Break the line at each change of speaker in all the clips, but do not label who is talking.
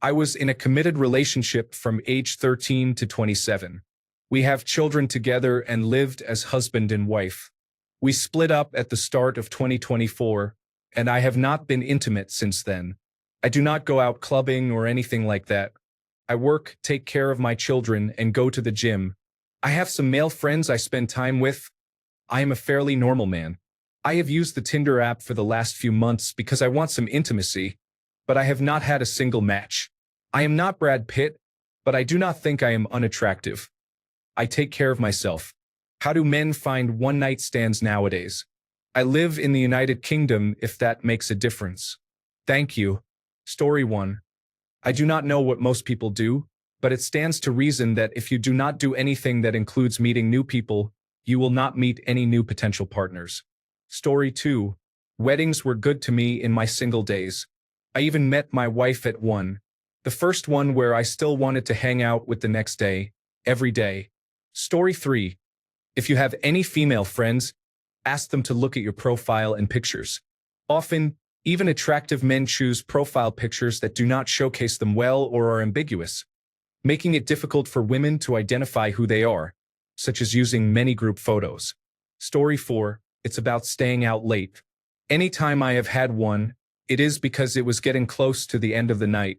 I was in a committed relationship from age 13 to 27. We have children together and lived as husband and wife. We split up at the start of 2024, and I have not been intimate since then. I do not go out clubbing or anything like that. I work, take care of my children, and go to the gym. I have some male friends I spend time with. I am a fairly normal man. I have used the Tinder app for the last few months because I want some intimacy, but I have not had a single match. I am not Brad Pitt, but I do not think I am unattractive. I take care of myself. How do men find one-night stands nowadays? I live in the United Kingdom, if that makes a difference. Thank you. Story 1. I do not know what most people do, but it stands to reason that if you do not do anything that includes meeting new people, you will not meet any new potential partners. Story 2. Weddings were good to me in my single days. I even met my wife at one. The first one where I still wanted to hang out with the next day, every day. Story 3. If you have any female friends, ask them to look at your profile and pictures. Often, even attractive men choose profile pictures that do not showcase them well or are ambiguous, making it difficult for women to identify who they are, such as using many group photos. Story 4. It's about staying out late. Anytime I have had one, it is because it was getting close to the end of the night.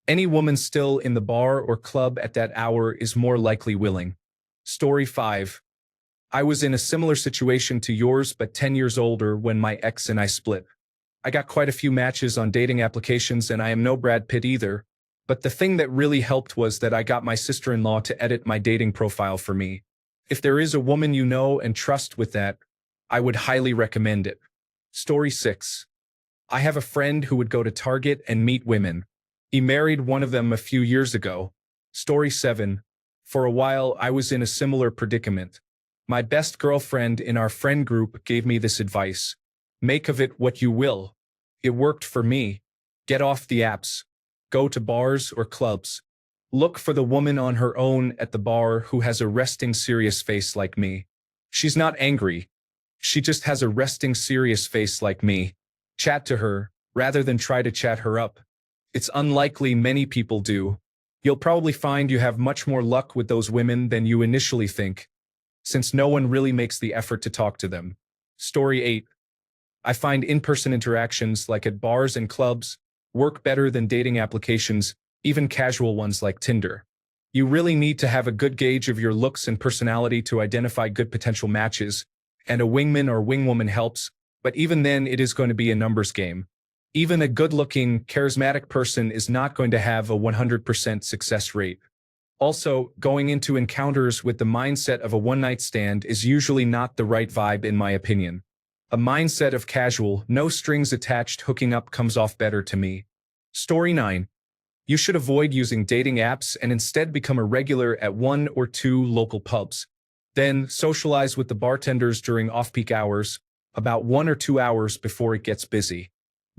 Any woman still in the bar or club at that hour is more likely willing. Story 5. I was in a similar situation to yours but 10 years older when my ex and I split. I got quite a few matches on dating applications and I am no Brad Pitt either, but the thing that really helped was that I got my sister-in-law to edit my dating profile for me. If there is a woman you know and trust with that, I would highly recommend it. Story 6. I have a friend who would go to Target and meet women. He married one of them a few years ago. Story 7. For a while, I was in a similar predicament. My best girlfriend in our friend group gave me this advice. Make of it what you will. It worked for me. Get off the apps. Go to bars or clubs. Look for the woman on her own at the bar who has a resting serious face like me. She's not angry. She just has a resting serious face like me. Chat to her, rather than try to chat her up. It's unlikely many people do. You'll probably find you have much more luck with those women than you initially think, since no one really makes the effort to talk to them. Story 8. I find in-person interactions, like at bars and clubs, work better than dating applications, even casual ones like Tinder. You really need to have a good gauge of your looks and personality to identify good potential matches, and a wingman or wingwoman helps, but even then it is going to be a numbers game. Even a good-looking, charismatic person is not going to have a 100% success rate. Also, going into encounters with the mindset of a one-night stand is usually not the right vibe in my opinion. A mindset of casual, no strings attached hooking up comes off better to me. Story 9. You should avoid using dating apps and instead become a regular at 1 or 2 local pubs. Then, socialize with the bartenders during off-peak hours, about 1 or 2 hours before it gets busy.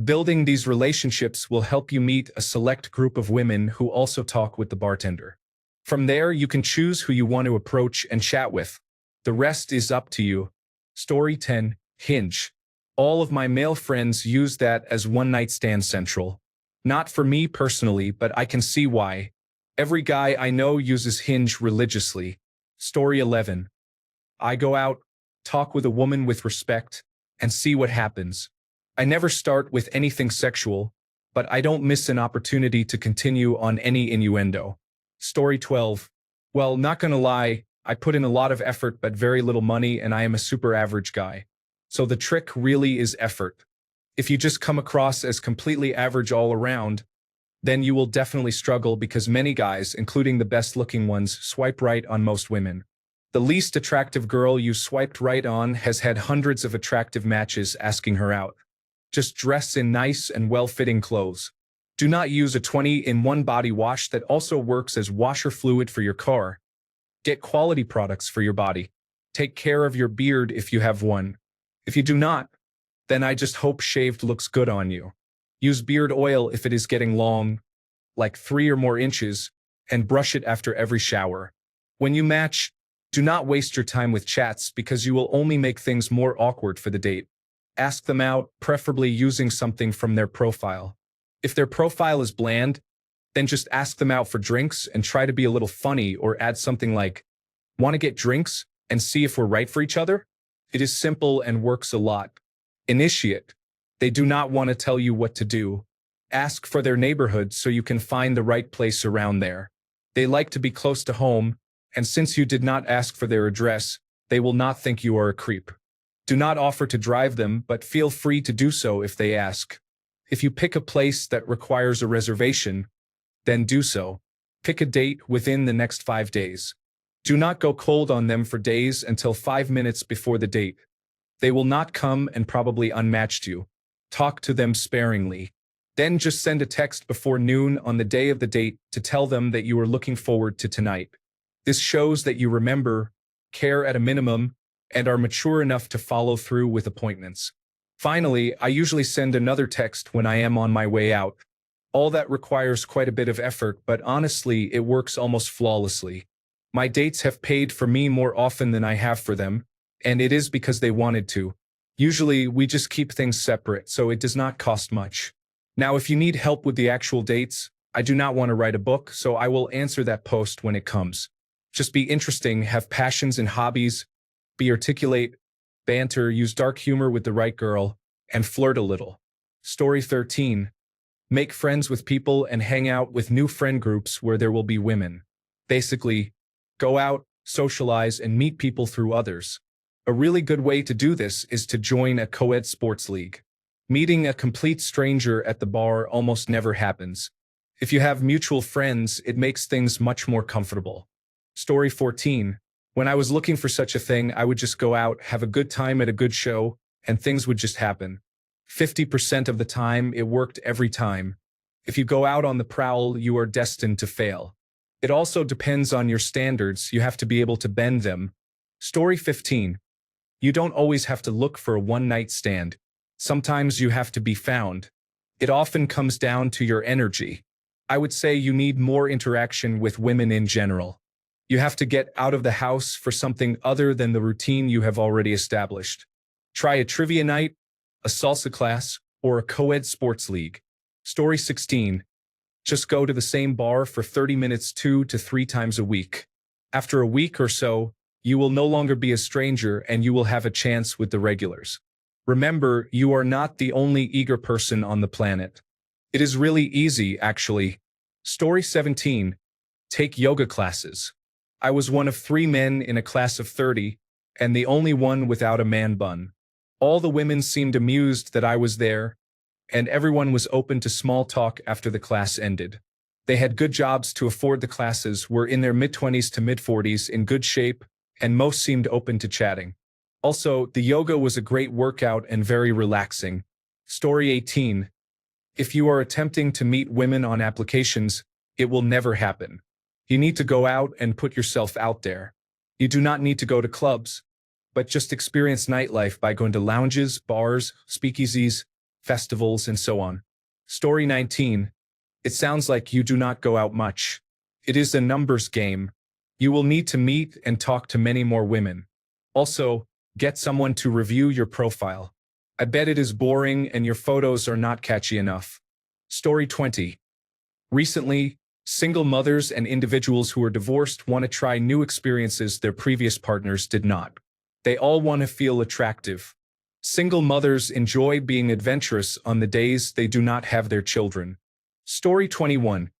Building these relationships will help you meet a select group of women who also talk with the bartender. From there, you can choose who you want to approach and chat with. The rest is up to you. Story 10. Hinge. All of my male friends use that as one-night stand central. Not for me personally, but I can see why. Every guy I know uses Hinge religiously. Story 11. I go out, talk with a woman with respect, and see what happens. I never start with anything sexual, but I don't miss an opportunity to continue on any innuendo. Story 12. Well, not gonna lie, I put in a lot of effort but very little money and I am a super average guy. So the trick really is effort. If you just come across as completely average all around, then you will definitely struggle because many guys, including the best-looking ones, swipe right on most women. The least attractive girl you swiped right on has had hundreds of attractive matches asking her out. Just dress in nice and well-fitting clothes. Do not use a 20-in-1 body wash that also works as washer fluid for your car. Get quality products for your body. Take care of your beard if you have one. If you do not, then I just hope shaved looks good on you. Use beard oil if it is getting long, like 3 or more inches, and brush it after every shower. When you match, do not waste your time with chats because you will only make things more awkward for the date. Ask them out, preferably using something from their profile. If their profile is bland, Then just ask them out for drinks and try to be a little funny or add something like, "Want to get drinks and see if we're right for each other?" It is simple and works a lot. Initiate. They do not want to tell you what to do. Ask for their neighborhood so you can find the right place around there. They like to be close to home, and since you did not ask for their address, they will not think you are a creep. Do not offer to drive them, but feel free to do so if they ask. If you pick a place that requires a reservation, then do so. Pick a date within the next 5 days. Do not go cold on them for days until 5 minutes before the date. They will not come and probably unmatched you. Talk to them sparingly. Then just send a text before noon on the day of the date to tell them that you are looking forward to tonight. This shows that you remember, care at a minimum, and are mature enough to follow through with appointments. Finally, I usually send another text when I am on my way out. All that requires quite a bit of effort, but honestly, it works almost flawlessly. My dates have paid for me more often than I have for them, and it is because they wanted to. Usually, we just keep things separate, so it does not cost much. Now, if you need help with the actual dates, I do not want to write a book, so I will answer that post when it comes. Just be interesting, have passions and hobbies, be articulate, banter, use dark humor with the right girl, and flirt a little. Story 13. Make friends with people and hang out with new friend groups where there will be women. Basically, go out, socialize, and meet people through others. A really good way to do this is to join a co-ed sports league. Meeting a complete stranger at the bar almost never happens. If you have mutual friends, it makes things much more comfortable. Story 14. When I was looking for such a thing, I would just go out, have a good time at a good show, and things would just happen. 50% of the time, it worked every time. If you go out on the prowl, you are destined to fail. It also depends on your standards. You have to be able to bend them. Story 15. You don't always have to look for a one-night stand. Sometimes you have to be found. It often comes down to your energy. I would say you need more interaction with women in general. You have to get out of the house for something other than the routine you have already established. Try a trivia night, a salsa class, or a co-ed sports league. Story 16. Just go to the same bar for 30 minutes 2 to 3 times a week. After a week or so, you will no longer be a stranger and you will have a chance with the regulars. Remember, you are not the only eager person on the planet. It is really easy, actually. Story 17. Take yoga classes. I was one of 3 men in a class of 30, and the only one without a man bun. All the women seemed amused that I was there, and everyone was open to small talk after the class ended. They had good jobs to afford the classes, were in their mid-20s to mid-40s, in good shape, and most seemed open to chatting. Also, the yoga was a great workout and very relaxing. Story 18. If you are attempting to meet women on applications, it will never happen. You need to go out and put yourself out there. You do not need to go to clubs, but just experience nightlife by going to lounges, bars, speakeasies, festivals, and so on. Story 19. It sounds like you do not go out much. It is a numbers game. You will need to meet and talk to many more women. Also, get someone to review your profile. I bet it is boring and your photos are not catchy enough. Story 20. Recently, single mothers and individuals who are divorced want to try new experiences their previous partners did not. They all want to feel attractive. Single mothers enjoy being adventurous on the days they do not have their children. Story 21.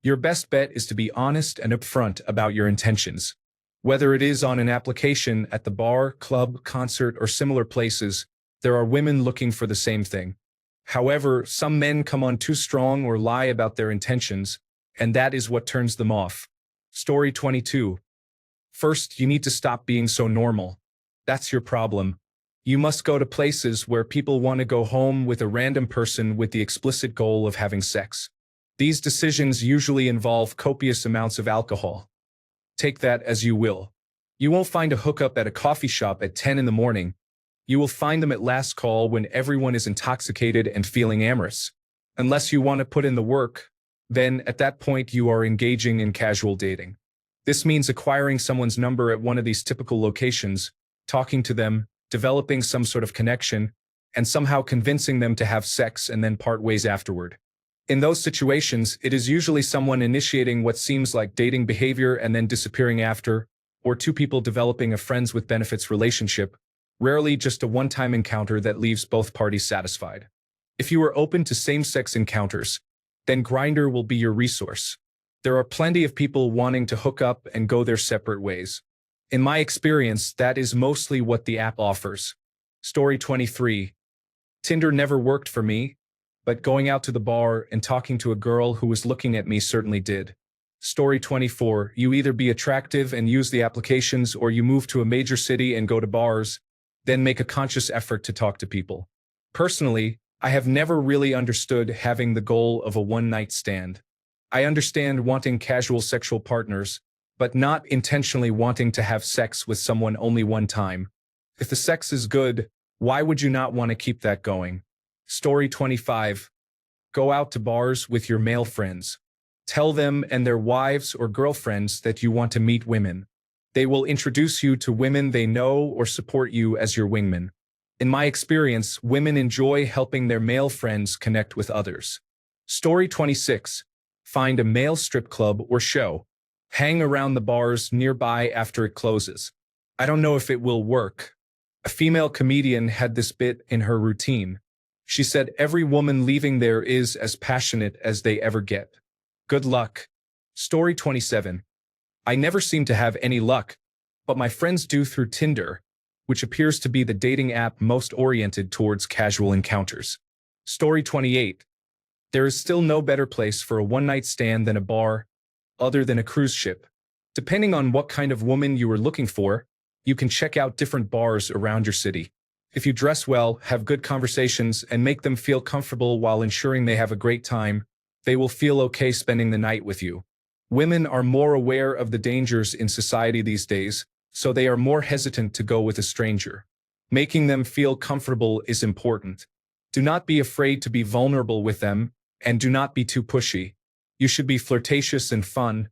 Your best bet is to be honest and upfront about your intentions. Whether it is on an application, at the bar, club, concert, or similar places, there are women looking for the same thing. However, some men come on too strong or lie about their intentions, and that is what turns them off. Story 22. First, you need to stop being so normal. That's your problem. You must go to places where people want to go home with a random person with the explicit goal of having sex. These decisions usually involve copious amounts of alcohol. Take that as you will. You won't find a hookup at a coffee shop at 10 in the morning. You will find them at last call when everyone is intoxicated and feeling amorous. Unless you want to put in the work, then at that point you are engaging in casual dating. This means acquiring someone's number at one of these typical locations, talking to them, developing some sort of connection, and somehow convincing them to have sex and then part ways afterward. In those situations, it is usually someone initiating what seems like dating behavior and then disappearing after, or two people developing a friends with benefits relationship, rarely just a one-time encounter that leaves both parties satisfied. If you are open to same-sex encounters, then Grindr will be your resource. There are plenty of people wanting to hook up and go their separate ways. In my experience, that is mostly what the app offers. Story 23. Tinder never worked for me, but going out to the bar and talking to a girl who was looking at me certainly did. Story 24. You either be attractive and use the applications, or you move to a major city and go to bars, then make a conscious effort to talk to people. Personally, I have never really understood having the goal of a one-night stand. I understand wanting casual sexual partners, but not intentionally wanting to have sex with someone only one time. If the sex is good, why would you not want to keep that going? Story 25. Go out to bars with your male friends. Tell them and their wives or girlfriends that you want to meet women. They will introduce you to women they know or support you as your wingman. In my experience, women enjoy helping their male friends connect with others. Story 26. Find a male strip club or show. Hang around the bars nearby after it closes. I don't know if it will work. A female comedian had this bit in her routine. She said every woman leaving there is as passionate as they ever get. Good luck. Story 27. I never seem to have any luck, but my friends do through Tinder, which appears to be the dating app most oriented towards casual encounters. Story 28. There is still no better place for a one-night stand than a bar, other than a cruise ship. Depending on what kind of woman you are looking for, you can check out different bars around your city. If you dress well, have good conversations, and make them feel comfortable while ensuring they have a great time, they will feel okay spending the night with you. Women are more aware of the dangers in society these days, so they are more hesitant to go with a stranger. Making them feel comfortable is important. Do not be afraid to be vulnerable with them, and do not be too pushy. You should be flirtatious and fun,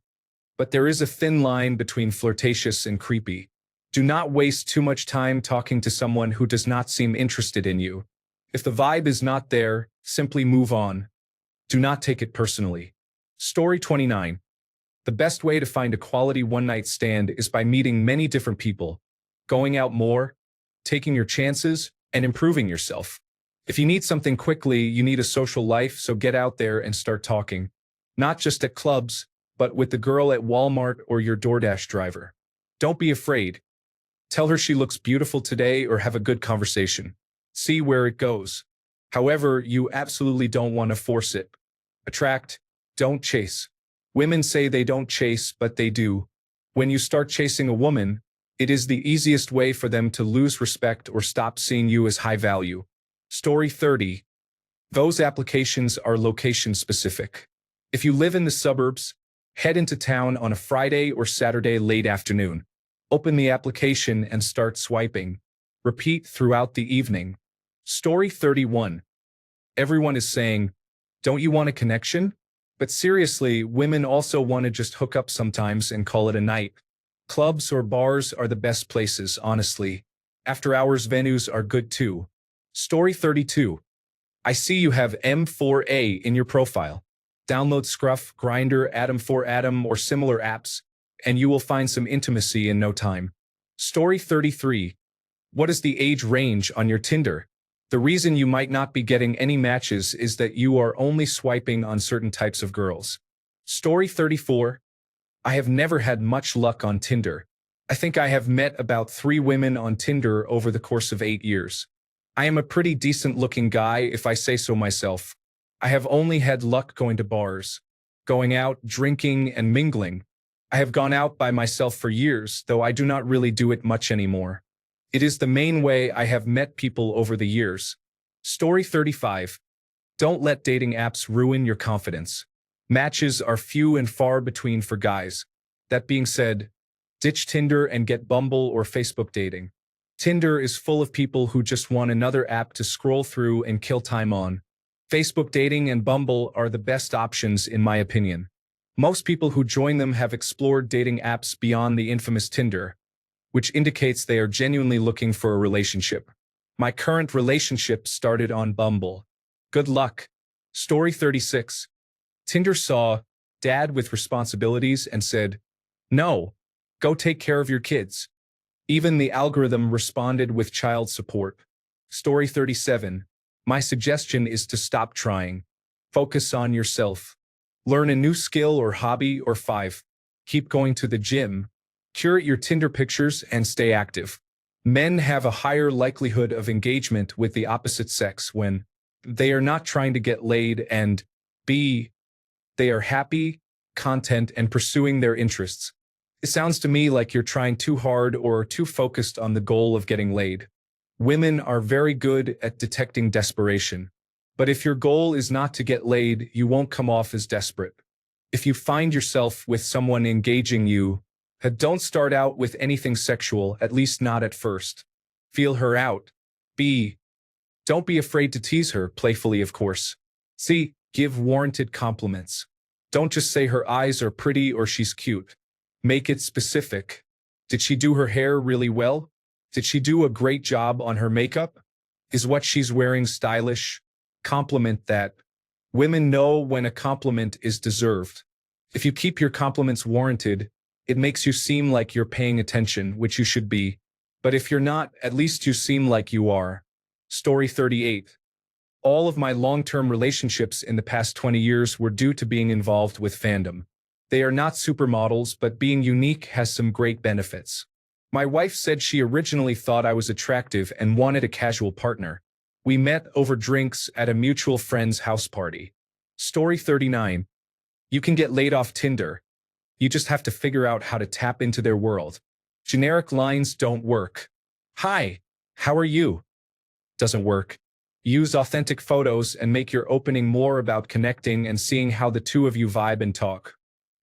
but there is a thin line between flirtatious and creepy. Do not waste too much time talking to someone who does not seem interested in you. If the vibe is not there, simply move on. Do not take it personally. Story 29. The best way to find a quality one-night stand is by meeting many different people, going out more, taking your chances, and improving yourself. If you need something quickly, you need a social life, so get out there and start talking. Not just at clubs, but with the girl at Walmart or your DoorDash driver. Don't be afraid. Tell her she looks beautiful today or have a good conversation. See where it goes. However, you absolutely don't want to force it. Attract, don't chase. Women say they don't chase, but they do. When you start chasing a woman, it is the easiest way for them to lose respect or stop seeing you as high value. Story 30. Those applications are location specific. If you live in the suburbs, head into town on a Friday or Saturday late afternoon. Open the application and start swiping. Repeat throughout the evening. Story 31. Everyone is saying, don't you want a connection? But seriously, women also want to just hook up sometimes and call it a night. Clubs or bars are the best places, honestly. After-hours venues are good too. Story 32. I see you have M4A in your profile. Download Scruff, Grindr, Adam4Adam, or similar apps, and you will find some intimacy in no time. Story 33. What is the age range on your Tinder? The reason you might not be getting any matches is that you are only swiping on certain types of girls. Story 34. I have never had much luck on Tinder. I think I have met about 3 women on Tinder over the course of 8 years. I am a pretty decent-looking guy, if I say so myself. I have only had luck going to bars, going out, drinking, and mingling. I have gone out by myself for years, though I do not really do it much anymore. It is the main way I have met people over the years. Story 35. Don't let dating apps ruin your confidence. Matches are few and far between for guys. That being said, ditch Tinder and get Bumble or Facebook dating. Tinder is full of people who just want another app to scroll through and kill time on. Facebook dating and Bumble are the best options in my opinion. Most people who join them have explored dating apps beyond the infamous Tinder, which indicates they are genuinely looking for a relationship. My current relationship started on Bumble. Good luck. Story 36. Tinder saw dad with responsibilities and said, "No, go take care of your kids." Even the algorithm responded with child support. Story 37. My suggestion is to stop trying. Focus on yourself. Learn a new skill or hobby. Or 5. Keep going to the gym. Curate your Tinder pictures and stay active. Men have a higher likelihood of engagement with the opposite sex when they are not trying to get laid and b. they are happy, content, and pursuing their interests. It sounds to me like you're trying too hard or too focused on the goal of getting laid. Women are very good at detecting desperation. But if your goal is not to get laid, you won't come off as desperate. If you find yourself with someone engaging you, don't start out with anything sexual, at least not at first. Feel her out. B. Don't be afraid to tease her, playfully of course. C. Give warranted compliments. Don't just say her eyes are pretty or she's cute. Make it specific. Did she do her hair really well? Did she do a great job on her makeup? Is what she's wearing stylish? Compliment that. Women know when a compliment is deserved. If you keep your compliments warranted, it makes you seem like you're paying attention, which you should be. But if you're not, at least you seem like you are. Story 38. All of my long-term relationships in the past 20 years were due to being involved with fandom. They are not supermodels, but being unique has some great benefits. My wife said she originally thought I was attractive and wanted a casual partner. We met over drinks at a mutual friend's house party. Story 39. You can get laid off Tinder. You just have to figure out how to tap into their world. Generic lines don't work. Hi, how are you? Doesn't work. Use authentic photos and make your opening more about connecting and seeing how the two of you vibe and talk.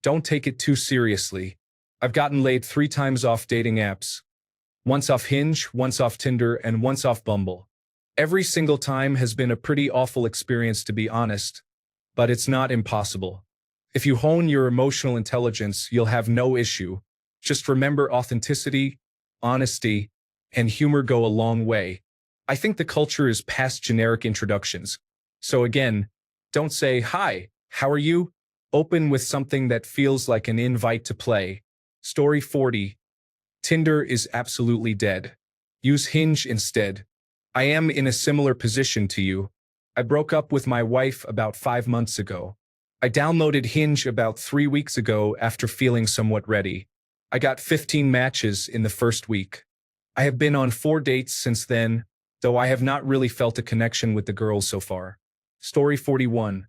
Don't take it too seriously. I've gotten laid 3 times off dating apps. Once off Hinge, once off Tinder, and once off Bumble. Every single time has been a pretty awful experience, to be honest. But it's not impossible. If you hone your emotional intelligence, you'll have no issue. Just remember authenticity, honesty, and humor go a long way. I think the culture is past generic introductions. So again, don't say, "Hi, how are you?" Open with something that feels like an invite to play. Story 40. Tinder is absolutely dead. Use Hinge instead. I am in a similar position to you. I broke up with my wife about 5 months ago. I downloaded Hinge about 3 weeks ago after feeling somewhat ready. I got 15 matches in the first week. I have been on 4 dates since then, though I have not really felt a connection with the girls so far. Story 41.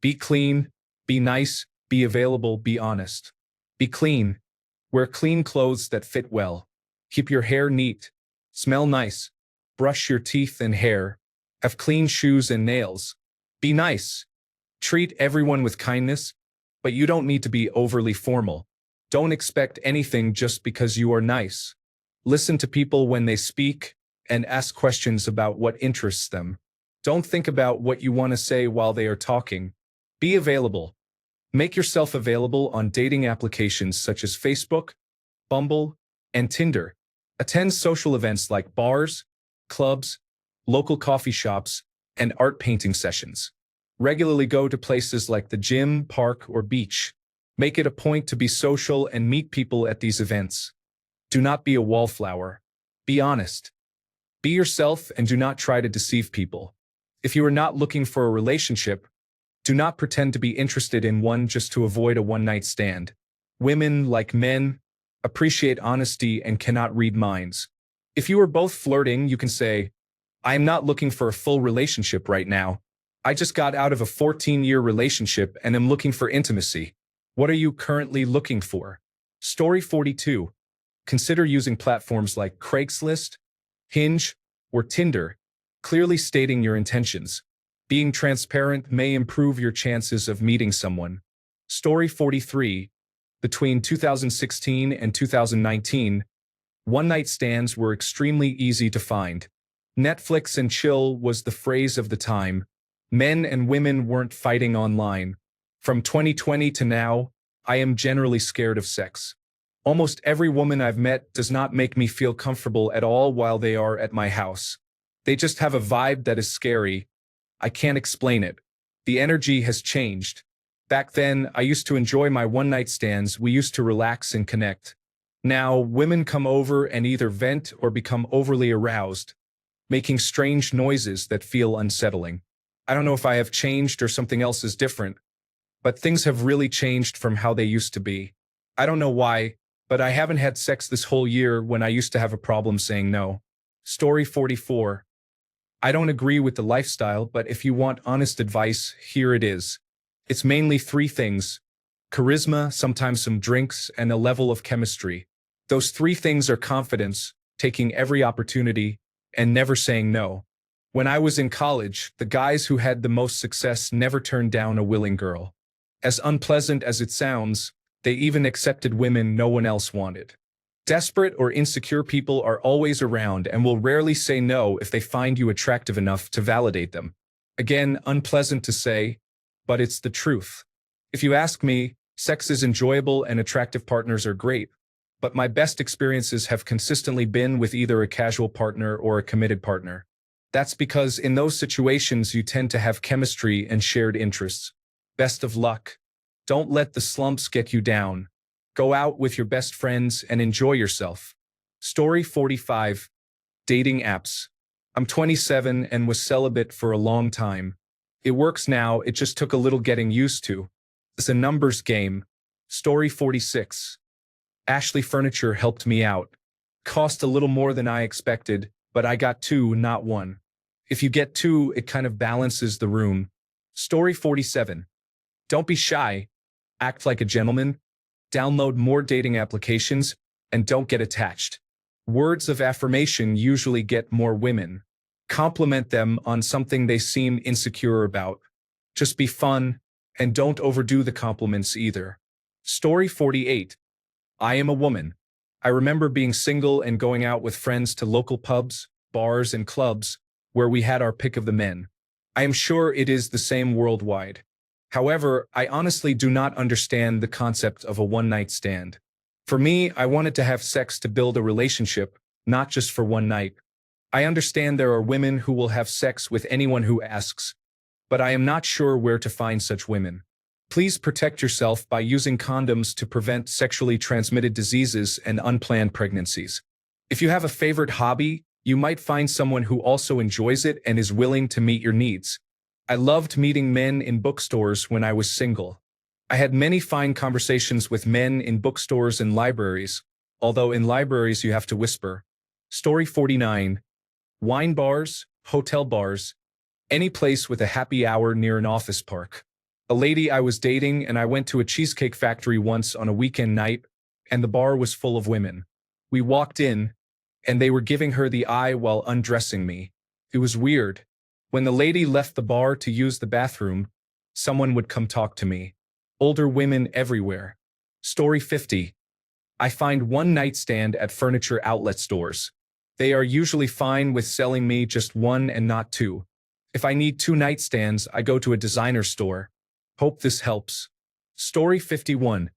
Be clean, be nice, be available, be honest. Be clean. Wear clean clothes that fit well. Keep your hair neat. Smell nice. Brush your teeth and hair. Have clean shoes and nails. Be nice. Treat everyone with kindness, but you don't need to be overly formal. Don't expect anything just because you are nice. Listen to people when they speak and ask questions about what interests them. Don't think about what you want to say while they are talking. Be available. Make yourself available on dating applications such as Facebook, Bumble, and Tinder. Attend social events like bars, clubs, local coffee shops, and art painting sessions. Regularly go to places like the gym, park, or beach. Make it a point to be social and meet people at these events. Do not be a wallflower. Be honest. Be yourself and do not try to deceive people. If you are not looking for a relationship, do not pretend to be interested in one just to avoid a one-night stand. Women, like men, appreciate honesty and cannot read minds. If you are both flirting, you can say, "I am not looking for a full relationship right now. I just got out of a 14-year relationship and am looking for intimacy. What are you currently looking for?" Story 42. Consider using platforms like Craigslist, Hinge, or Tinder, clearly stating your intentions. Being transparent may improve your chances of meeting someone. Story 43. Between 2016 and 2019, one-night stands were extremely easy to find. Netflix and chill was the phrase of the time. Men and women weren't fighting online. From 2020 to now, I am generally scared of sex. Almost every woman I've met does not make me feel comfortable at all while they are at my house. They just have a vibe that is scary. I can't explain it. The energy has changed. Back then, I used to enjoy my one-night stands. We used to relax and connect. Now, women come over and either vent or become overly aroused, making strange noises that feel unsettling. I don't know if I have changed or something else is different, but things have really changed from how they used to be. I don't know why, but I haven't had sex this whole year when I used to have a problem saying no. Story 44. I don't agree with the lifestyle, but if you want honest advice, here it is. It's mainly three things: charisma, sometimes some drinks, and a level of chemistry. Those three things are confidence, taking every opportunity, and never saying no. When I was in college, the guys who had the most success never turned down a willing girl. As unpleasant as it sounds, they even accepted women no one else wanted. Desperate or insecure people are always around and will rarely say no if they find you attractive enough to validate them. Again, unpleasant to say, but it's the truth. If you ask me, sex is enjoyable and attractive partners are great, but my best experiences have consistently been with either a casual partner or a committed partner. That's because in those situations you tend to have chemistry and shared interests. Best of luck. Don't let the slumps get you down. Go out with your best friends and enjoy yourself. Story 45. Dating apps. I'm 27 and was celibate for a long time. It works now, it just took a little getting used to. It's a numbers game. Story 46. Ashley Furniture helped me out. Cost a little more than I expected, but I got two, not one. If you get two, it kind of balances the room. Story 47. Don't be shy. Act like a gentleman. Download more dating applications, and don't get attached. Words of affirmation usually get more women. Compliment them on something they seem insecure about. Just be fun, and don't overdo the compliments either. Story 48. I am a woman. I remember being single and going out with friends to local pubs, bars, and clubs, where we had our pick of the men. I am sure it is the same worldwide. However, I honestly do not understand the concept of a one-night stand. For me, I wanted to have sex to build a relationship, not just for one night. I understand there are women who will have sex with anyone who asks, but I am not sure where to find such women. Please protect yourself by using condoms to prevent sexually transmitted diseases and unplanned pregnancies. If you have a favorite hobby, you might find someone who also enjoys it and is willing to meet your needs. I loved meeting men in bookstores when I was single. I had many fine conversations with men in bookstores and libraries, although in libraries you have to whisper. Story 49. Wine bars, hotel bars, any place with a happy hour near an office park. A lady I was dating and I went to a cheesecake factory once on a weekend night, and the bar was full of women. We walked in, and they were giving her the eye while undressing me. It was weird. When the lady left the bar to use the bathroom, someone would come talk to me. Older women everywhere. Story 50. I find one night stand at furniture outlet stores. They are usually fine with selling me just one and not two. If I need two nightstands, I go to a designer store. Hope this helps. Story 51.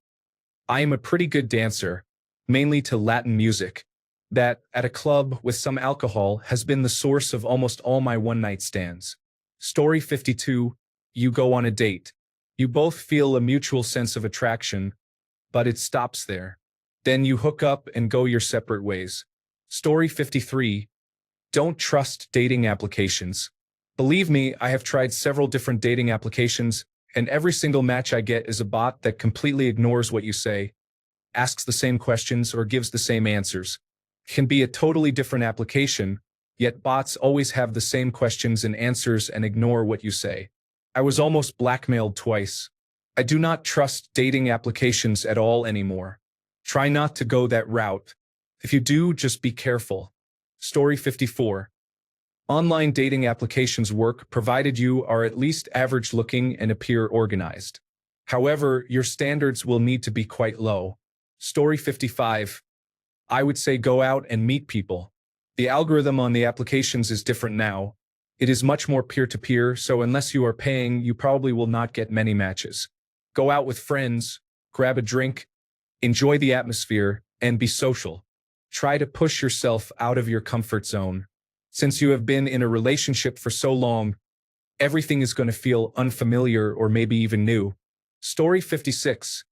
I am a pretty good dancer, mainly to Latin music. That, at a club with some alcohol, has been the source of almost all my one-night stands. Story 52. You go on a date. You both feel a mutual sense of attraction, but it stops there. Then you hook up and go your separate ways. Story 53. Don't trust dating applications. Believe me, I have tried several different dating applications, and every single match I get is a bot that completely ignores what you say, asks the same questions, or gives the same answers. Can be a totally different application, yet bots always have the same questions and answers and ignore what you say. I was almost blackmailed twice. I do not trust dating applications at all anymore. Try not to go that route. If you do, just be careful. Story 54. Online dating applications work provided you are at least average looking and appear organized. However, your standards will need to be quite low. Story 55. I would say go out and meet people. The algorithm on the applications is different now. It is much more peer-to-peer, so unless you are paying, you probably will not get many matches. Go out with friends, grab a drink, enjoy the atmosphere, and be social. Try to push yourself out of your comfort zone. Since you have been in a relationship for so long, Everything is going to feel unfamiliar or maybe even new. Story 56.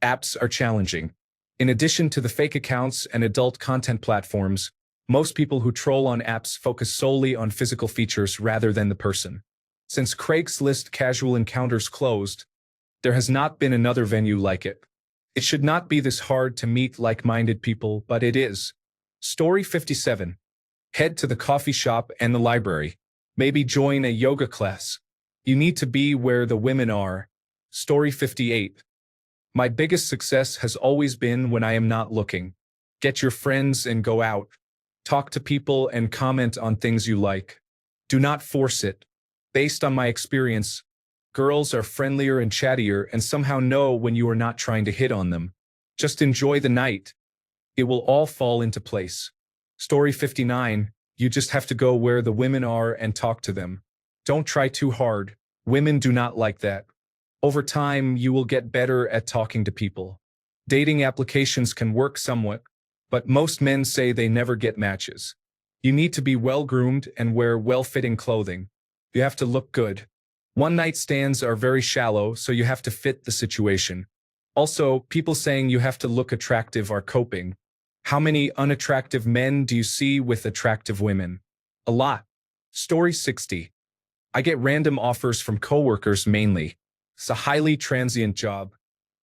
Apps are challenging. In addition to the fake accounts and adult content platforms, most people who troll on apps focus solely on physical features rather than the person. Since Craigslist Casual Encounters closed, there has not been another venue like it. It should not be this hard to meet like-minded people, but it is. Story 57. Head to the coffee shop and the library. Maybe join a yoga class. You need to be where the women are. Story 58. My biggest success has always been when I am not looking. Get your friends and go out. Talk to people and comment on things you like. Do not force it. Based on my experience, girls are friendlier and chattier and somehow know when you are not trying to hit on them. Just enjoy the night. It will all fall into place. Story 59. You just have to go where the women are and talk to them. Don't try too hard. Women do not like that. Over time, you will get better at talking to people. Dating applications can work somewhat, but most men say they never get matches. You need to be well-groomed and wear well-fitting clothing. You have to look good. One-night stands are very shallow, so you have to fit the situation. Also, people saying you have to look attractive are coping. How many unattractive men do you see with attractive women? A lot. Story 60. I get random offers from coworkers mainly. It's a highly transient job.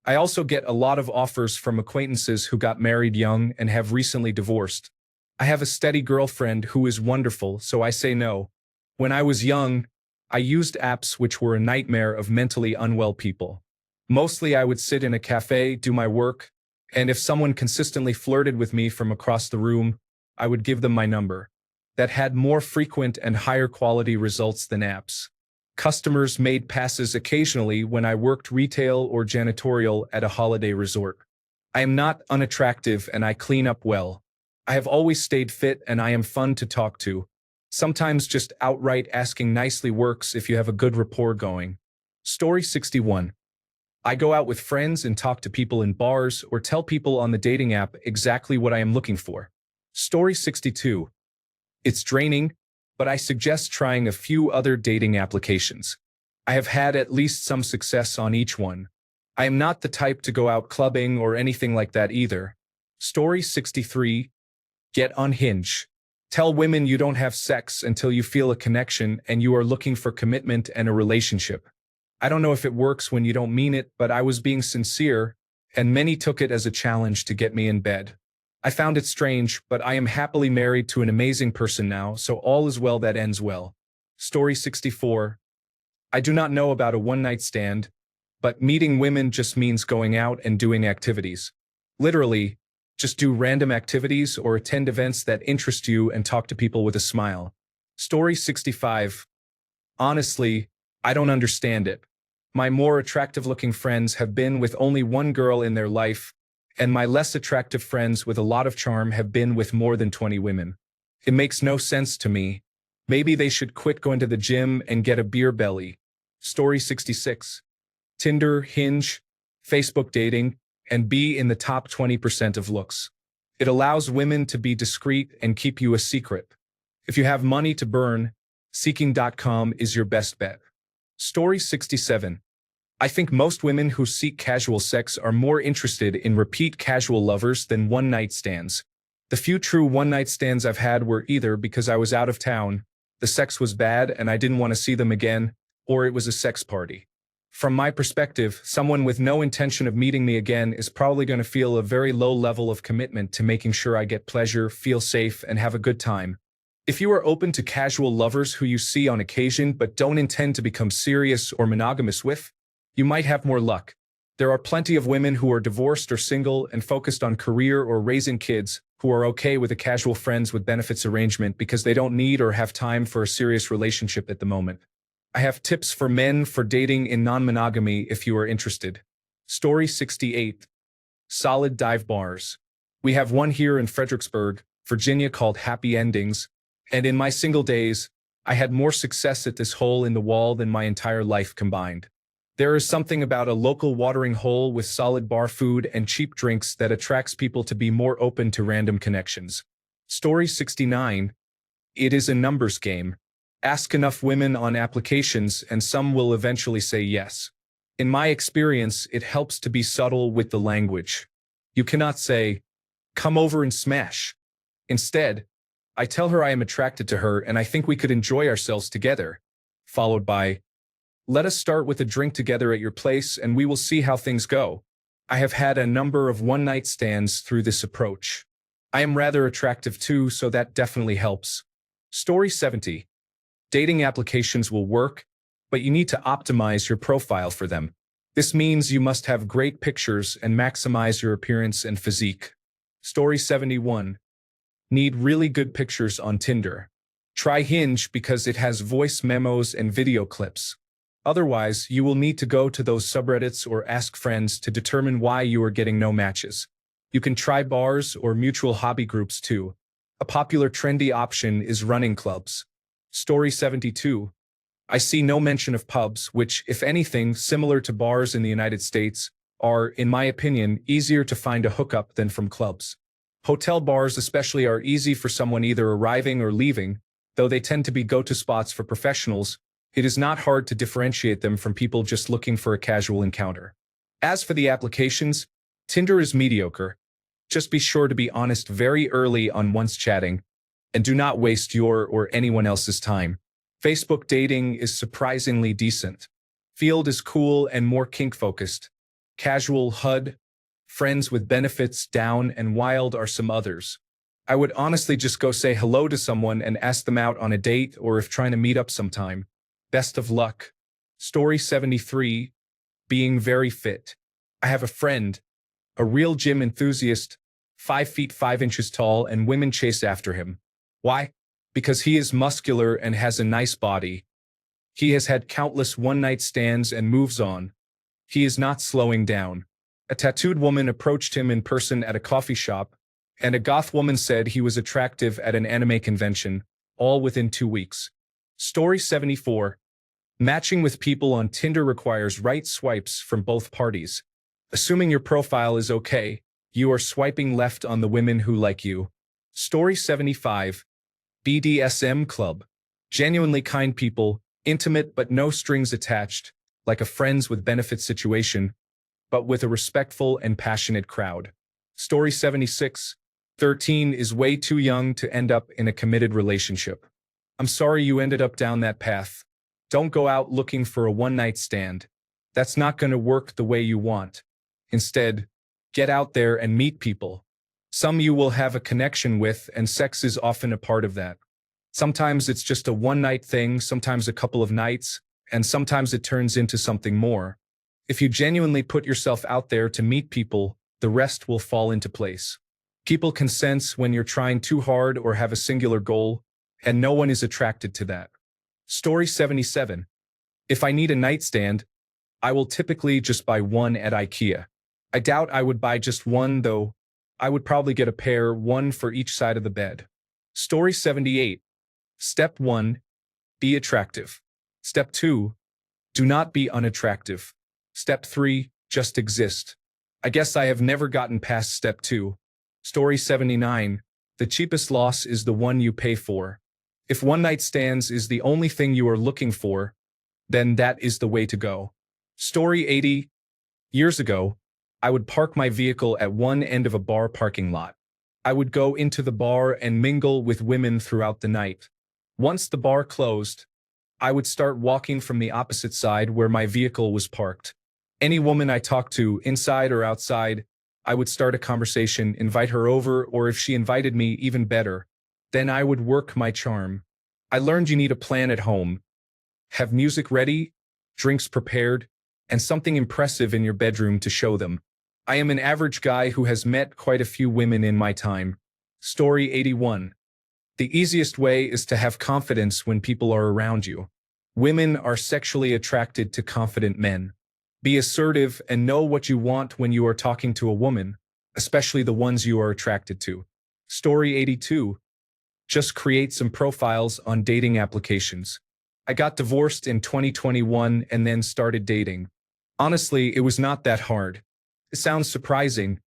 I also get a lot of offers from acquaintances who got married young and have recently divorced. I have a steady girlfriend who is wonderful, so I say no. When I was young, I used apps which were a nightmare of mentally unwell people. Mostly I would sit in a cafe, do my work, and if someone consistently flirted with me from across the room, I would give them my number. That had more frequent and higher quality results than apps. Customers made passes occasionally when I worked retail or janitorial at a holiday resort. I am not unattractive and I clean up well. I have always stayed fit and I am fun to talk to. Sometimes just outright asking nicely works if you have a good rapport going. Story 61. I go out with friends and talk to people in bars or tell people on the dating app exactly what I am looking for. Story 62. It's draining, but I suggest trying a few other dating applications. I have had at least some success on each one. I am not the type to go out clubbing or anything like that either. Story 63. Get on Hinge. Tell women you don't have sex until you feel a connection and you are looking for commitment and a relationship. I don't know if it works when you don't mean it, but I was being sincere, and many took it as a challenge to get me in bed. I found it strange, but I am happily married to an amazing person now, so all is well that ends well. Story 64. I do not know about a one-night stand, but meeting women just means going out and doing activities. Literally, just do random activities or attend events that interest you and talk to people with a smile. Story 65. Honestly, I don't understand it. My more attractive-looking friends have been with only one girl in their life, and my less attractive friends with a lot of charm have been with more than 20 women. It makes no sense to me. Maybe they should quit going to the gym and get a beer belly. Story 66. Tinder, Hinge, Facebook dating, and be in the top 20% of looks. It allows women to be discreet and keep you a secret. If you have money to burn, Seeking.com is your best bet. Story 67. I think most women who seek casual sex are more interested in repeat casual lovers than one-night stands. The few true one-night stands I've had were either because I was out of town, the sex was bad and I didn't want to see them again, or it was a sex party. From my perspective, someone with no intention of meeting me again is probably going to feel a very low level of commitment to making sure I get pleasure, feel safe, and have a good time. If you are open to casual lovers who you see on occasion but don't intend to become serious or monogamous with, you might have more luck. There are plenty of women who are divorced or single and focused on career or raising kids who are okay with a casual friends with benefits arrangement because they don't need or have time for a serious relationship at the moment. I have tips for men for dating in non-monogamy if you are interested. Story 68. Solid dive bars. We have one here in Fredericksburg, Virginia called Happy Endings, and in my single days, I had more success at this hole in the wall than my entire life combined. There is something about a local watering hole with solid bar food and cheap drinks that attracts people to be more open to random connections. Story 69. It is a numbers game. Ask enough women on applications and some will eventually say yes. In my experience, it helps to be subtle with the language. You cannot say, "Come over and smash." Instead, I tell her I am attracted to her and I think we could enjoy ourselves together, followed by, "Let us start with a drink together at your place and we will see how things go." I have had a number of one-night stands through this approach. I am rather attractive too, so that definitely helps. Story 70. Dating applications will work, but you need to optimize your profile for them. This means you must have great pictures and maximize your appearance and physique. Story 71. Need really good pictures on Tinder. Try Hinge because it has voice memos and video clips. Otherwise, you will need to go to those subreddits or ask friends to determine why you are getting no matches. You can try bars or mutual hobby groups too. A popular trendy option is running clubs. Story 72. I see no mention of pubs, which, if anything, similar to bars in the United States, are, in my opinion, easier to find a hookup than from clubs. Hotel bars especially are easy for someone either arriving or leaving, though they tend to be go-to spots for professionals. It is not hard to differentiate them from people just looking for a casual encounter. As for the applications, Tinder is mediocre. Just be sure to be honest very early on once chatting, and do not waste your or anyone else's time. Facebook dating is surprisingly decent. Field is cool and more kink-focused. Casual HUD, friends with benefits down, and wild are some others. I would honestly just go say hello to someone and ask them out on a date or if trying to meet up sometime. Best of luck. Story 73. Being very fit. I have a friend, a real gym enthusiast, 5 feet 5 inches tall, and women chase after him. Why? Because he is muscular and has a nice body. He has had countless one-night stands and moves on. He is not slowing down. A tattooed woman approached him in person at a coffee shop, and a goth woman said he was attractive at an anime convention, all within 2 weeks. Story 74. Matching with people on Tinder requires right swipes from both parties. Assuming your profile is okay, you are swiping left on the women who like you. Story 75. BDSM Club. Genuinely kind people, intimate but no strings attached, like a friends with benefits situation, but with a respectful and passionate crowd. Story 76. 13 is way too young to end up in a committed relationship. I'm sorry you ended up down that path. Don't go out looking for a one-night stand. That's not going to work the way you want. Instead, get out there and meet people. Some you will have a connection with, and sex is often a part of that. Sometimes it's just a one-night thing, sometimes a couple of nights, and sometimes it turns into something more. If you genuinely put yourself out there to meet people, the rest will fall into place. People can sense when you're trying too hard or have a singular goal, and no one is attracted to that. Story 77. If I need a nightstand, I will typically just buy one at IKEA. I doubt I would buy just one, though. I would probably get a pair, one for each side of the bed. Story 78. Step 1. Be attractive. Step 2. Do not be unattractive. Step 3. Just exist. I guess I have never gotten past step 2. Story 79. The cheapest loss is the one you pay for. If one-night stands is the only thing you are looking for, then that is the way to go. Story 80. Years ago, I would park my vehicle at one end of a bar parking lot. I would go into the bar and mingle with women throughout the night. Once the bar closed, I would start walking from the opposite side where my vehicle was parked. Any woman I talked to, inside or outside, I would start a conversation, invite her over, or if she invited me, even better. Then I would work my charm. I learned you need a plan at home. Have music ready, drinks prepared, and something impressive in your bedroom to show them. I am an average guy who has met quite a few women in my time. Story 81. The easiest way is to have confidence when people are around you. Women are sexually attracted to confident men. Be assertive and know what you want when you are talking to a woman, especially the ones you are attracted to. Story 82. Just create some profiles on dating applications. I got divorced in 2021 and then started dating. Honestly, it was not that hard. It sounds surprising,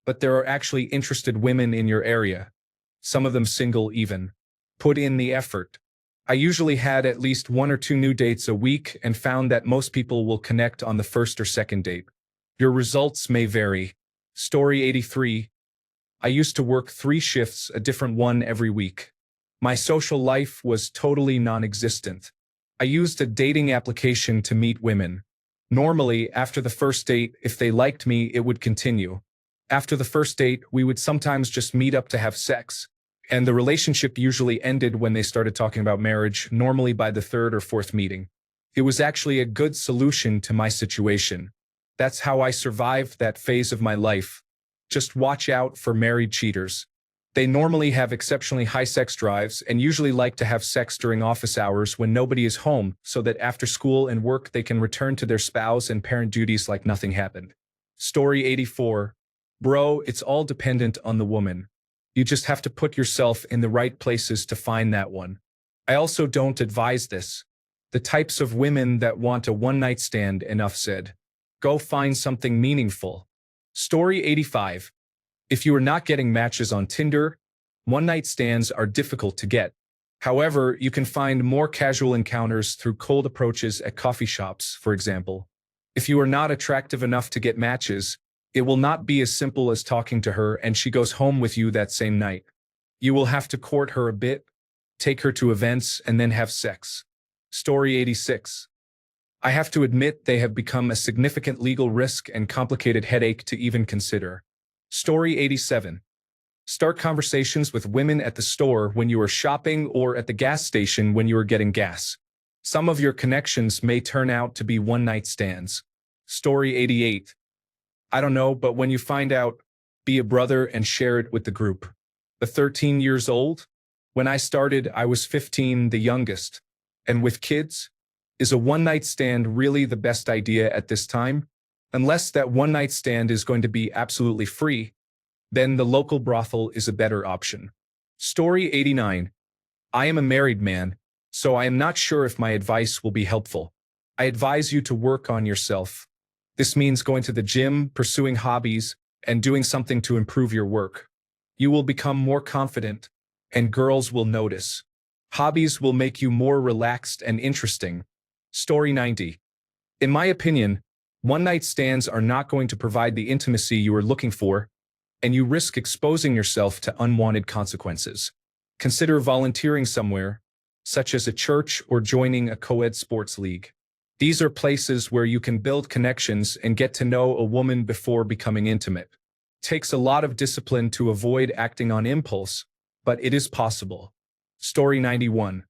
but there are actually interested women in your area. Some of them single even. Put in the effort. I usually had at least 1 or 2 new dates a week and found that most people will connect on the first or second date. Your results may vary. Story 83. I used to work 3 shifts, a different one every week. My social life was totally non-existent. I used a dating application to meet women. Normally, after the first date, if they liked me, it would continue. After the first date, we would sometimes just meet up to have sex. And the relationship usually ended when they started talking about marriage, normally by the 3rd or 4th meeting. It was actually a good solution to my situation. That's how I survived that phase of my life. Just watch out for married cheaters. They normally have exceptionally high sex drives and usually like to have sex during office hours when nobody is home, so that after school and work they can return to their spouse and parent duties like nothing happened. Story 84. Bro, it's all dependent on the woman. You just have to put yourself in the right places to find that one. I also don't advise this. The types of women that want a one-night stand, enough said. Go find something meaningful. Story 85. If you are not getting matches on Tinder, one-night stands are difficult to get. However, you can find more casual encounters through cold approaches at coffee shops, for example. If you are not attractive enough to get matches, it will not be as simple as talking to her and she goes home with you that same night. You will have to court her a bit, take her to events, and then have sex. Story 86. I have to admit they have become a significant legal risk and complicated headache to even consider. Story 87. Start conversations with women at the store when you are shopping or at the gas station when you are getting gas. Some of your connections may turn out to be one-night stands. Story 88. I don't know, but when you find out, be a brother and share it with the group. The 13 years old? When I started, I was 15, the youngest. And with kids? Is a one-night stand really the best idea at this time? Unless that one-night stand is going to be absolutely free, then the local brothel is a better option. Story 89. I am a married man, so I am not sure if my advice will be helpful. I advise you to work on yourself. This means going to the gym, pursuing hobbies, and doing something to improve your work. You will become more confident, and girls will notice. Hobbies will make you more relaxed and interesting. Story 90. In my opinion, one-night stands are not going to provide the intimacy you are looking for, and you risk exposing yourself to unwanted consequences. Consider volunteering somewhere, such as a church or joining a co-ed sports league. These are places where you can build connections and get to know a woman before becoming intimate. It takes a lot of discipline to avoid acting on impulse, but it is possible. Story 91.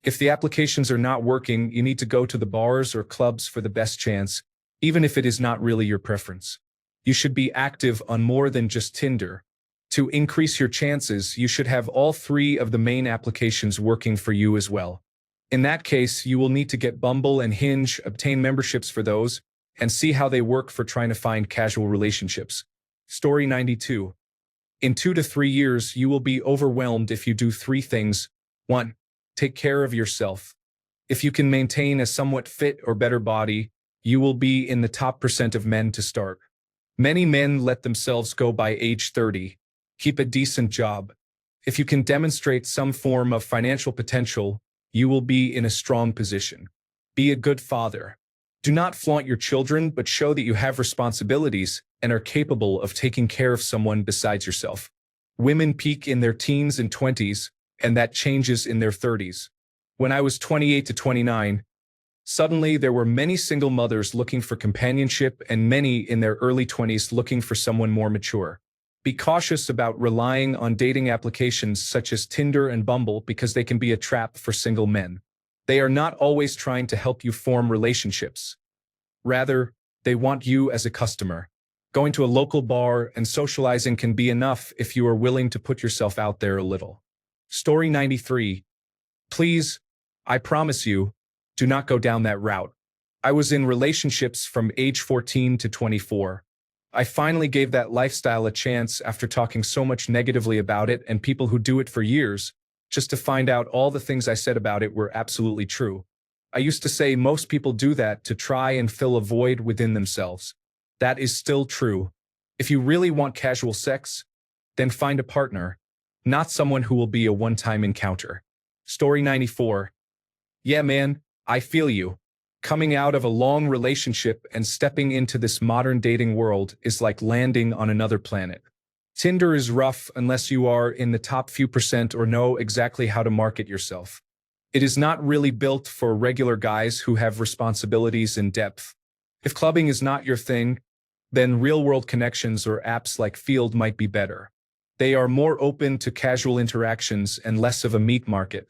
If the applications are not working, you need to go to the bars or clubs for the best chance, even if it is not really your preference. You should be active on more than just Tinder. To increase your chances, you should have all 3 of the main applications working for you as well. In that case, you will need to get Bumble and Hinge, obtain memberships for those, and see how they work for trying to find casual relationships. Story 92. In 2 to 3 years, you will be overwhelmed if you do 3 things. 1. Take care of yourself. If you can maintain a somewhat fit or better body, you will be in the top % of men to start. Many men let themselves go by age 30. Keep a decent job. If you can demonstrate some form of financial potential, you will be in a strong position. Be a good father. Do not flaunt your children, but show that you have responsibilities and are capable of taking care of someone besides yourself. Women peak in their teens and 20s, and that changes in their 30s. When I was 28 to 29, suddenly there were many single mothers looking for companionship and many in their early 20s looking for someone more mature. Be cautious about relying on dating applications such as Tinder and Bumble because they can be a trap for single men. They are not always trying to help you form relationships. Rather, they want you as a customer. Going to a local bar and socializing can be enough if you are willing to put yourself out there a little. Story 93. Please, I promise you, do not go down that route. I was in relationships from age 14 to 24. I finally gave that lifestyle a chance after talking so much negatively about it and people who do it for years, just to find out all the things I said about it were absolutely true. I used to say most people do that to try and fill a void within themselves. That is still true. If you really want casual sex, then find a partner, not someone who will be a one-time encounter. Story 94. Yeah, man, I feel you. Coming out of a long relationship and stepping into this modern dating world is like landing on another planet. Tinder is rough unless you are in the top few percent or know exactly how to market yourself. It is not really built for regular guys who have responsibilities and depth. If clubbing is not your thing, then real-world connections or apps like Field might be better. They are more open to casual interactions and less of a meat market.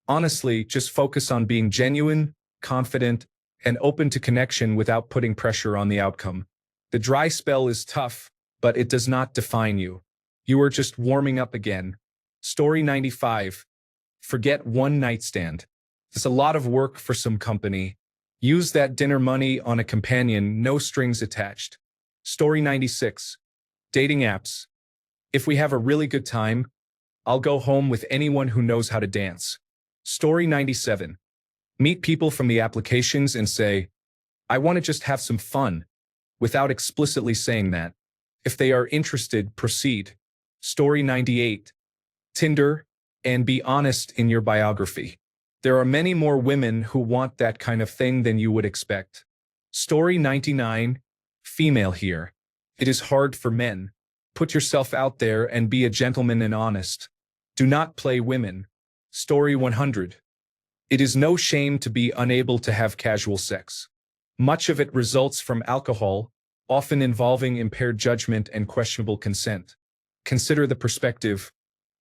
Honestly, just focus on being genuine, confident, and open to connection without putting pressure on the outcome. The dry spell is tough, but it does not define you. You are just warming up again. Story 95. Forget one night stand. It's a lot of work for some company. Use that dinner money on a companion, no strings attached. Story 96. Dating apps. If we have a really good time, I'll go home with anyone who knows how to dance. Story 97. Meet people from the applications and say, I want to just have some fun, without explicitly saying that. If they are interested, proceed. Story 98. Tinder, and be honest in your biography. There are many more women who want that kind of thing than you would expect. Story 99. Female here. It is hard for men. Put yourself out there and be a gentleman and honest. Do not play women. Story 100. It is no shame to be unable to have casual sex. Much of it results from alcohol, often involving impaired judgment and questionable consent. Consider the perspective.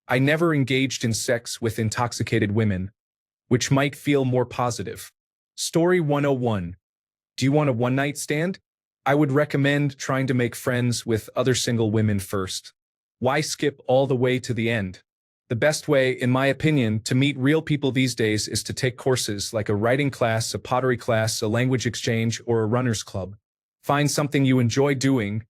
I never engaged in sex with intoxicated women, which might feel more positive. Story 101. Do you want a one-night stand? I would recommend trying to make friends with other single women first. Why skip all the way to the end? The best way, in my opinion, to meet real people these days is to take courses like a writing class, a pottery class, a language exchange, or a runner's club. Find something you enjoy doing,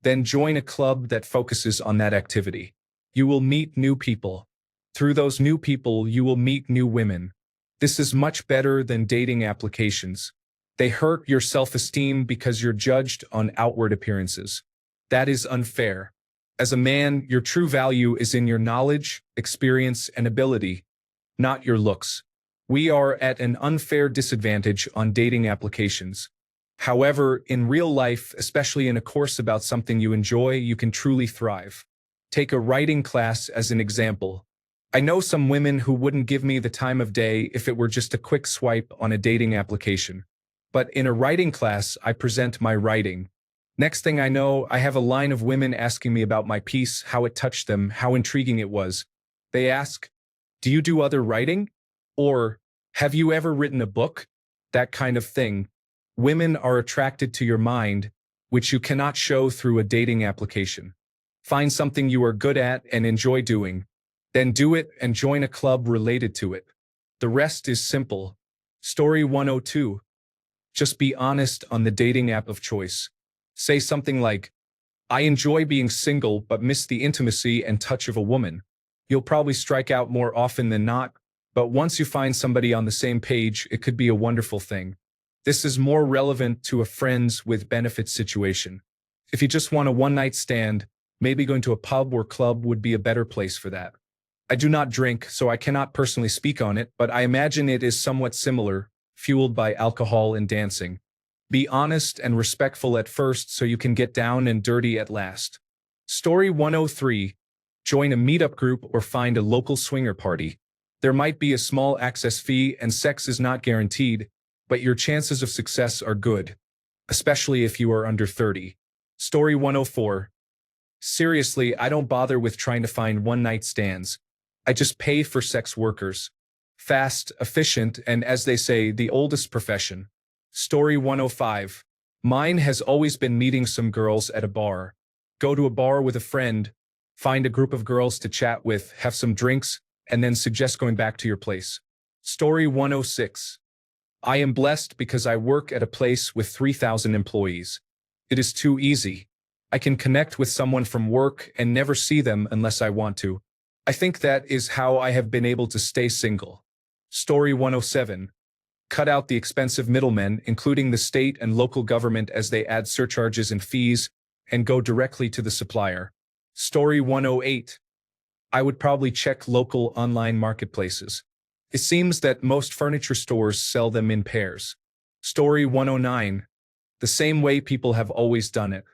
then join a club that focuses on that activity. You will meet new people. Through those new people, you will meet new women. This is much better than dating applications. They hurt your self-esteem because you're judged on outward appearances. That is unfair. As a man, your true value is in your knowledge, experience, and ability, not your looks. We are at an unfair disadvantage on dating applications. However, in real life, especially in a course about something you enjoy, you can truly thrive. Take a writing class as an example. I know some women who wouldn't give me the time of day if it were just a quick swipe on a dating application. But in a writing class, I present my writing. Next thing I know, I have a line of women asking me about my piece, how it touched them, how intriguing it was. They ask, do you do other writing? Or, have you ever written a book? That kind of thing. Women are attracted to your mind, which you cannot show through a dating application. Find something you are good at and enjoy doing. Then do it and join a club related to it. The rest is simple. Story 102. Just be honest on the dating app of choice. Say something like, I enjoy being single but miss the intimacy and touch of a woman. You'll probably strike out more often than not, but once you find somebody on the same page, it could be a wonderful thing. This is more relevant to a friends with benefits situation. If you just want a one-night stand, maybe going to a pub or club would be a better place for that. I do not drink, so I cannot personally speak on it, but I imagine it is somewhat similar, fueled by alcohol and dancing. Be honest and respectful at first so you can get down and dirty at last. Story 103. Join a meetup group or find a local swinger party. There might be a small access fee and sex is not guaranteed, but your chances of success are good, especially if you are under 30. Story 104. Seriously, I don't bother with trying to find one-night stands. I just pay for sex workers. Fast, efficient, and as they say, the oldest profession. Story 105. Mine has always been meeting some girls at a bar. Go to a bar with a friend, find a group of girls to chat with, have some drinks, and then suggest going back to your place. Story 106. I am blessed because I work at a place with 3,000 employees. It is too easy. I can connect with someone from work and never see them unless I want to. I think that is how I have been able to stay single. Story 107. Cut out the expensive middlemen, including the state and local government as they add surcharges and fees, and go directly to the supplier. Story 108. I would probably check local online marketplaces. It seems that most furniture stores sell them in pairs. Story 109. The same way people have always done it.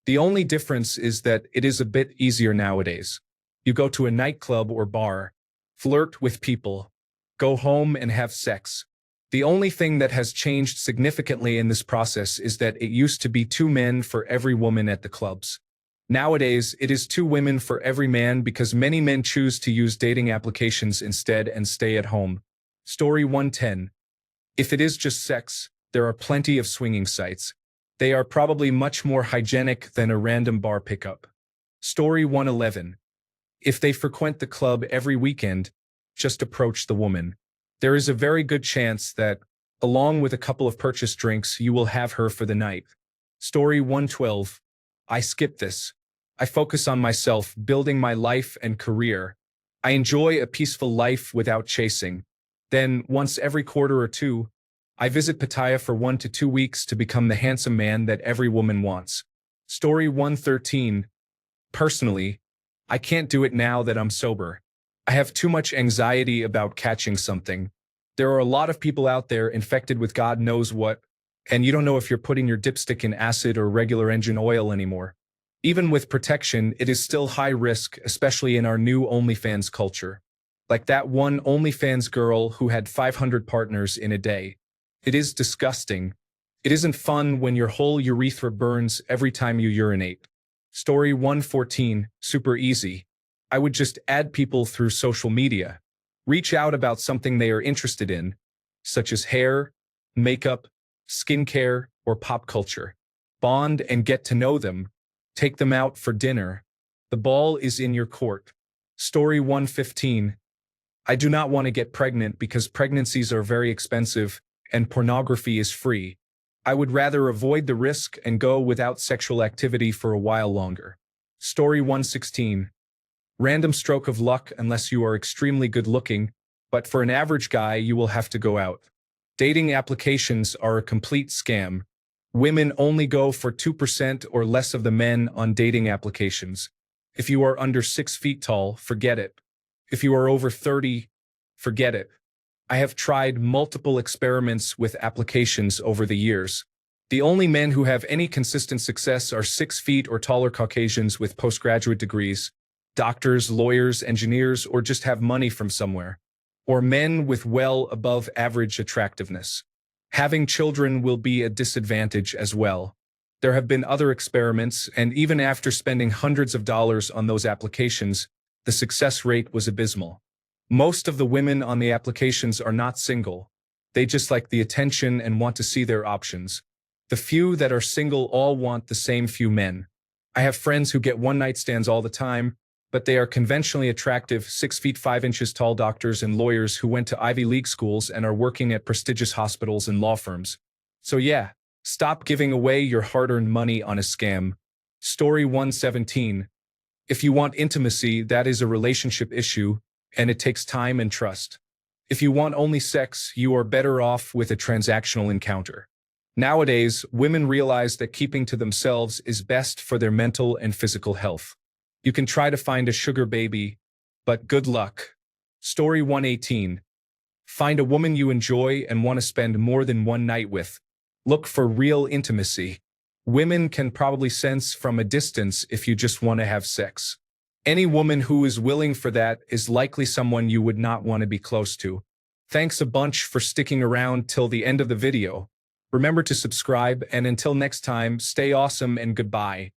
The only difference is that it is a bit easier nowadays. You go to a nightclub or bar, flirt with people, go home and have sex. The only thing that has changed significantly in this process is that it used to be 2 men for every woman at the clubs. Nowadays, it is 2 women for every man because many men choose to use dating applications instead and stay at home. Story 110. If it is just sex, there are plenty of swinging sites. They are probably much more hygienic than a random bar pickup. Story 111. If they frequent the club every weekend, just approach the woman. There is a very good chance that, along with a couple of purchased drinks, you will have her for the night. Story 112. I skip this. I focus on myself, building my life and career. I enjoy a peaceful life without chasing. Then, once every quarter or two, I visit Pattaya for 1 to 2 weeks to become the handsome man that every woman wants. Story 113. Personally, I can't do it now that I'm sober. I have too much anxiety about catching something. There are a lot of people out there infected with God knows what, and you don't know if you're putting your dipstick in acid or regular engine oil anymore. Even with protection, it is still high risk, especially in our new OnlyFans culture. Like that one OnlyFans girl who had 500 partners in a day. It is disgusting. It isn't fun when your whole urethra burns every time you urinate. Story 114, super easy. I would just add people through social media. Reach out about something they are interested in, such as hair, makeup, skincare, or pop culture. Bond and get to know them. Take them out for dinner. The ball is in your court. Story 115. I do not want to get pregnant because pregnancies are very expensive and pornography is free. I would rather avoid the risk and go without sexual activity for a while longer. Story 116. Random stroke of luck unless you are extremely good looking, but for an average guy you will have to go out. Dating applications are a complete scam. Women only go for 2% or less of the men on dating applications. If you are under 6 feet tall, forget it. If you are over 30, forget it. I have tried multiple experiments with applications over the years. The only men who have any consistent success are 6 feet or taller Caucasians with postgraduate degrees, doctors, lawyers, engineers, or just have money from somewhere, or men with well above average attractiveness. Having children will be a disadvantage as well. There have been other experiments, and even after spending hundreds of dollars on those applications, the success rate was abysmal. Most of the women on the applications are not single. They just like the attention and want to see their options. The few that are single all want the same few men. I have friends who get one-night stands all the time, but they are conventionally attractive 6 feet 5 inches tall doctors and lawyers who went to Ivy League schools and are working at prestigious hospitals and law firms. So yeah, stop giving away your hard-earned money on a scam. Story 117. If you want intimacy, that is a relationship issue, and it takes time and trust. If you want only sex, you are better off with a transactional encounter. Nowadays, women realize that keeping to themselves is best for their mental and physical health. You can try to find a sugar baby, but good luck. Story 118. Find a woman you enjoy and want to spend more than one night with. Look for real intimacy. Women can probably sense from a distance if you just want to have sex. Any woman who is willing for that is likely someone you would not want to be close to. Thanks a bunch for sticking around till the end of the video. Remember to subscribe, and until next time, stay awesome and goodbye.